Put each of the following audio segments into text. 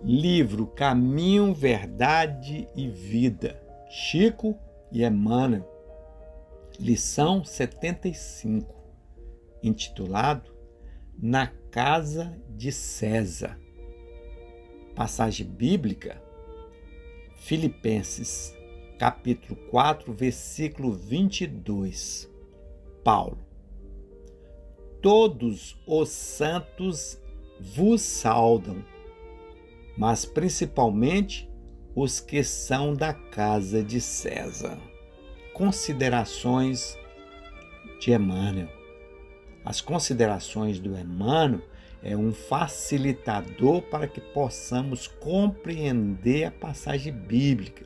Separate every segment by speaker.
Speaker 1: Livro Caminho, Verdade e Vida, Chico e Emmanuel, lição 75, intitulado Na Casa de César. Passagem bíblica, Filipenses, capítulo 4, versículo 22. Paulo: Todos os santos vos saudam, mas principalmente os que são da casa de César. Considerações de Emmanuel. As considerações do Emmanuel é um facilitador para que possamos compreender a passagem bíblica.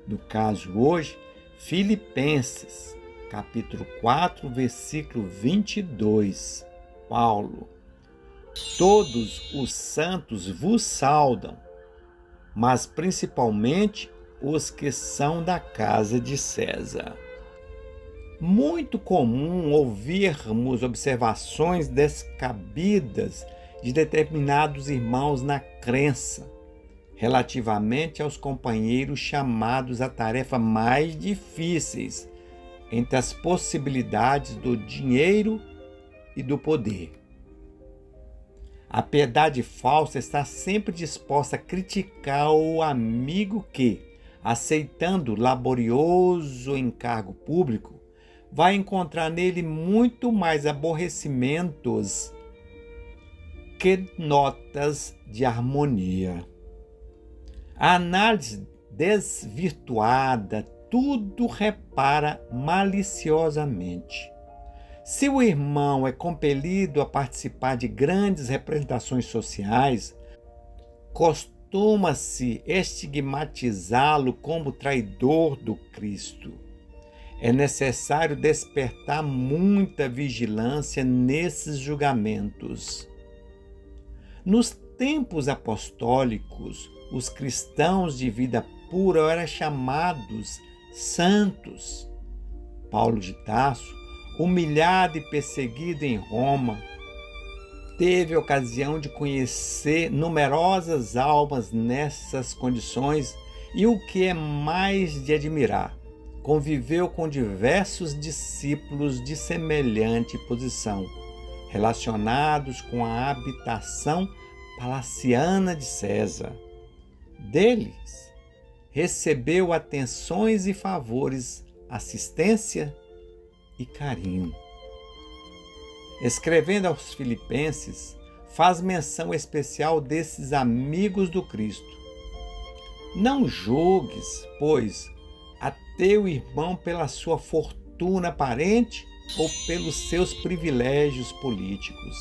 Speaker 1: No caso hoje, Filipenses, capítulo 4, versículo 22. Paulo: Todos os santos vos saudam, mas principalmente os que são da casa de César. Muito comum ouvirmos observações descabidas de determinados irmãos na crença, relativamente aos companheiros chamados a tarefa mais difíceis entre as possibilidades do dinheiro e do poder. A piedade falsa está sempre disposta a criticar o amigo que, aceitando laborioso encargo público, vai encontrar nele muito mais aborrecimentos que notas de harmonia. A análise desvirtuada tudo repara maliciosamente. Se o irmão é compelido a participar de grandes representações sociais, costuma-se estigmatizá-lo como traidor do Cristo. É necessário despertar muita vigilância nesses julgamentos. Nos tempos apostólicos, os cristãos de vida pura eram chamados santos. Paulo de Tarso, humilhado e perseguido em Roma, teve a ocasião de conhecer numerosas almas nessas condições e, o que é mais de admirar, conviveu com diversos discípulos de semelhante posição, relacionados com a habitação palaciana de César. Deles, recebeu atenções e favores, assistência e carinho. Escrevendo aos Filipenses, faz menção especial desses amigos do Cristo. Não julgues, pois, a teu irmão pela sua fortuna aparente ou pelos seus privilégios políticos.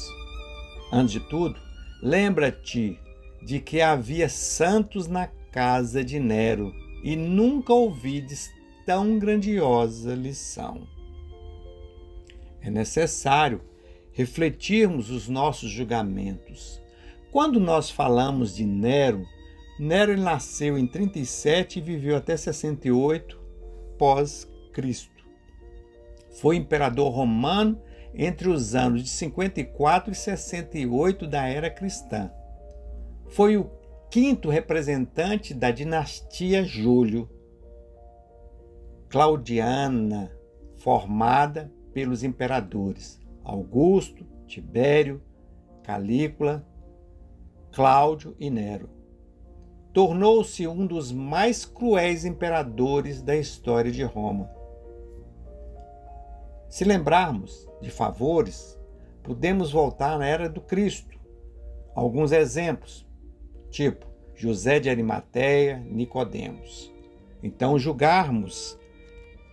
Speaker 1: Antes de tudo, lembra-te de que havia santos na casa de Nero e nunca ouvides tão grandiosa lição. É necessário refletirmos os nossos julgamentos. Quando nós falamos de Nero, ele nasceu em 37 e viveu até 68 pós-Cristo. Foi imperador romano entre os anos de 54 e 68 da era cristã. Foi o quinto representante da dinastia Júlio Claudiana, formada pelos imperadores Augusto, Tibério, Calígula, Cláudio e Nero. Tornou-se um dos mais cruéis imperadores da história de Roma. Se lembrarmos de favores, podemos voltar na era do Cristo. Alguns exemplos, tipo José de Arimateia, Nicodemos. Então, julgarmos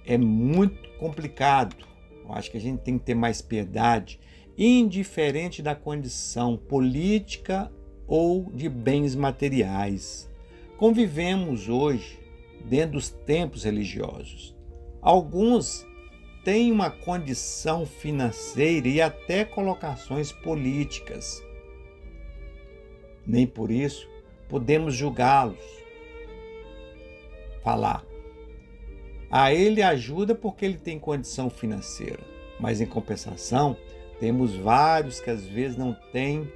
Speaker 1: é muito complicado. Eu acho que a gente tem que ter mais piedade, indiferente da condição política ou de bens materiais. Convivemos hoje dentro dos tempos religiosos. Alguns têm uma condição financeira e até colocações políticas. Nem por isso podemos julgá-los. Falar: a ele ajuda porque ele tem condição financeira, mas em compensação temos vários que às vezes não têm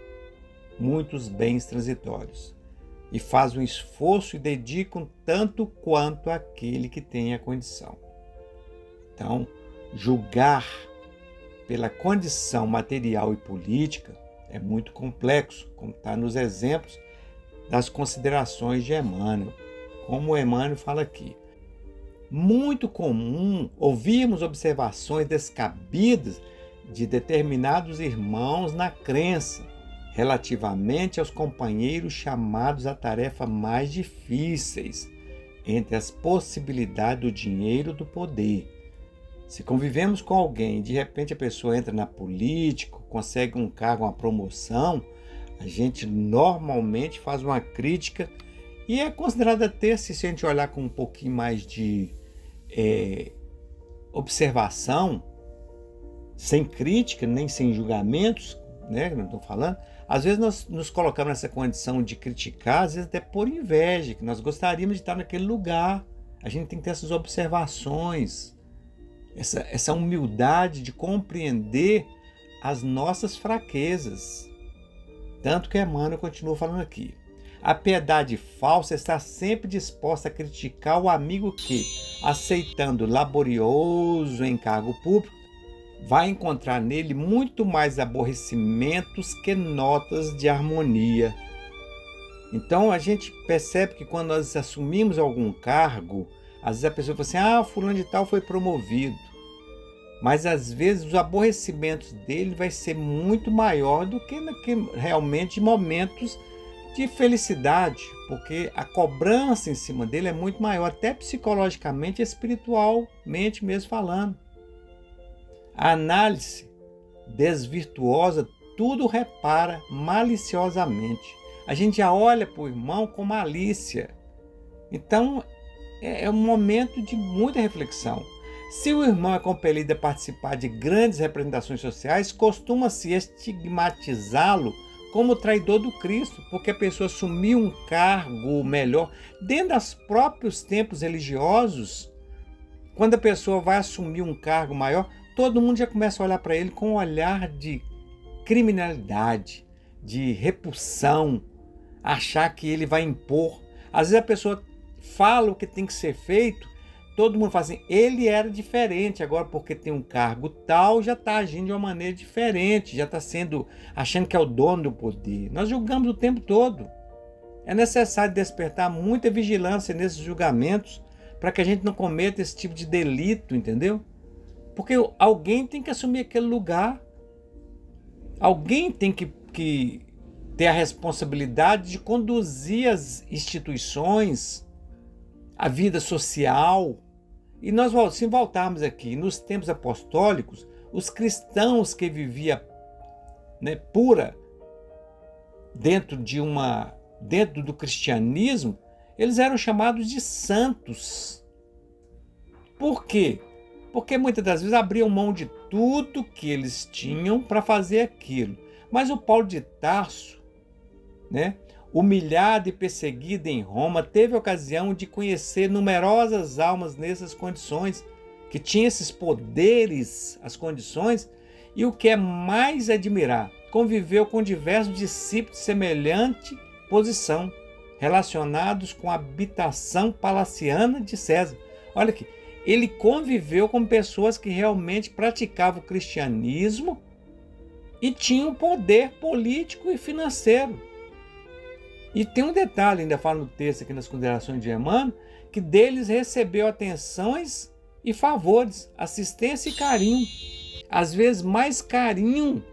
Speaker 1: muitos bens transitórios. e faz um esforço e dedica um tanto quanto aquele que tem a condição. Então, julgar pela condição material e política é muito complexo, como está nos exemplos das considerações de Emmanuel. Como Emmanuel fala aqui, muito comum ouvirmos observações descabidas de determinados irmãos na crença, relativamente aos companheiros chamados a tarefa mais difíceis, entre as possibilidades do dinheiro e do poder. Se convivemos com alguém e de repente a pessoa entra na política, consegue um cargo, uma promoção, a gente normalmente faz uma crítica e é considerada ter, se a gente olhar com um pouquinho mais de observação, sem crítica, nem sem julgamentos, né, que não estou falando, às vezes nós nos colocamos nessa condição de criticar, às vezes até por inveja, que nós gostaríamos de estar naquele lugar. A gente tem que ter essas observações, essa humildade de compreender as nossas fraquezas. Tanto que Emmanuel continua falando aqui. A piedade falsa está sempre disposta a criticar o amigo que, aceitando laborioso encargo público, vai encontrar nele muito mais aborrecimentos que notas de harmonia. Então a gente percebe que quando nós assumimos algum cargo, às vezes a pessoa fala assim, fulano de tal foi promovido. Mas às vezes os aborrecimentos dele vai ser muito maior do que realmente momentos de felicidade, porque a cobrança em cima dele é muito maior, até psicologicamente e espiritualmente mesmo falando. A análise desvirtuosa tudo repara maliciosamente. A gente já olha para o irmão com malícia. Então é um momento de muita reflexão. Se o irmão é compelido a participar de grandes representações sociais, costuma-se estigmatizá-lo como traidor do Cristo, porque a pessoa assumiu um cargo melhor. Dentro dos próprios templos religiosos, quando a pessoa vai assumir um cargo maior, todo mundo já começa a olhar para ele com um olhar de criminalidade, de repulsão, achar que ele vai impor. Às vezes a pessoa fala o que tem que ser feito, todo mundo fala assim, ele era diferente, agora porque tem um cargo tal, já está agindo de uma maneira diferente, já está achando que é o dono do poder. Nós julgamos o tempo todo. É necessário despertar muita vigilância nesses julgamentos para que a gente não cometa esse tipo de delito, entendeu? Porque alguém tem que assumir aquele lugar. Alguém tem que ter a responsabilidade de conduzir as instituições, a vida social. E nós, se voltarmos aqui, nos tempos apostólicos, os cristãos que viviam pura dentro do cristianismo, eles eram chamados de santos. Por quê? Porque muitas das vezes abriam mão de tudo que eles tinham para fazer aquilo. Mas o Paulo de Tarso, humilhado e perseguido em Roma, teve a ocasião de conhecer numerosas almas nessas condições, que tinham esses poderes, as condições, e o que é mais admirar, conviveu com diversos discípulos de semelhante posição, relacionados com a habitação palaciana de César. Olha aqui, ele conviveu com pessoas que realmente praticavam o cristianismo e tinham poder político e financeiro. E tem um detalhe, ainda fala no texto aqui nas considerações de Emmanuel, que deles recebeu atenções e favores, assistência e carinho. Às vezes mais carinho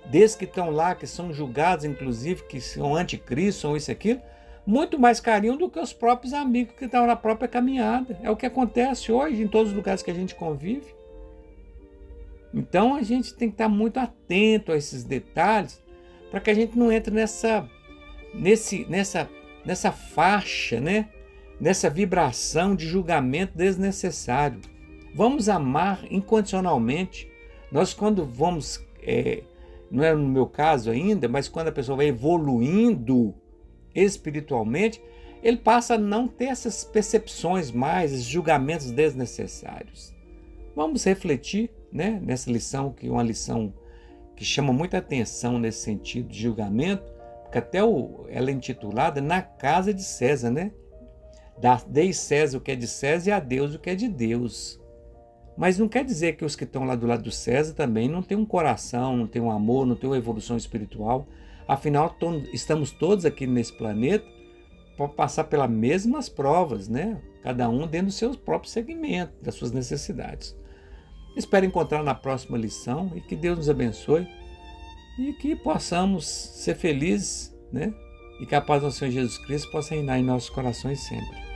Speaker 1: desses que estão lá, que são julgados, inclusive, que são anticristo, são isso e aquilo, muito mais carinho do que os próprios amigos que estão na própria caminhada. É o que acontece hoje em todos os lugares que a gente convive. Então a gente tem que estar muito atento a esses detalhes para que a gente não entre nessa faixa, nessa vibração de julgamento desnecessário. Vamos amar incondicionalmente. Nós, quando vamos, não é no meu caso ainda, mas quando a pessoa vai evoluindo espiritualmente, ele passa a não ter essas percepções mais, esses julgamentos desnecessários. Vamos refletir nessa lição, que é uma lição que chama muita atenção nesse sentido de julgamento, porque até ela é intitulada Na Casa de César, né? Dei César o que é de César e a Deus o que é de Deus. Mas não quer dizer que os que estão lá do lado do César também não têm um coração, não têm um amor, não têm uma evolução espiritual. Afinal, estamos todos aqui nesse planeta para passar pelas mesmas provas, né? Cada um dentro do seu próprio segmento, das suas necessidades. Espero encontrar na próxima lição e que Deus nos abençoe e que possamos ser felizes, né? E que a paz do Senhor Jesus Cristo possa reinar em nossos corações sempre.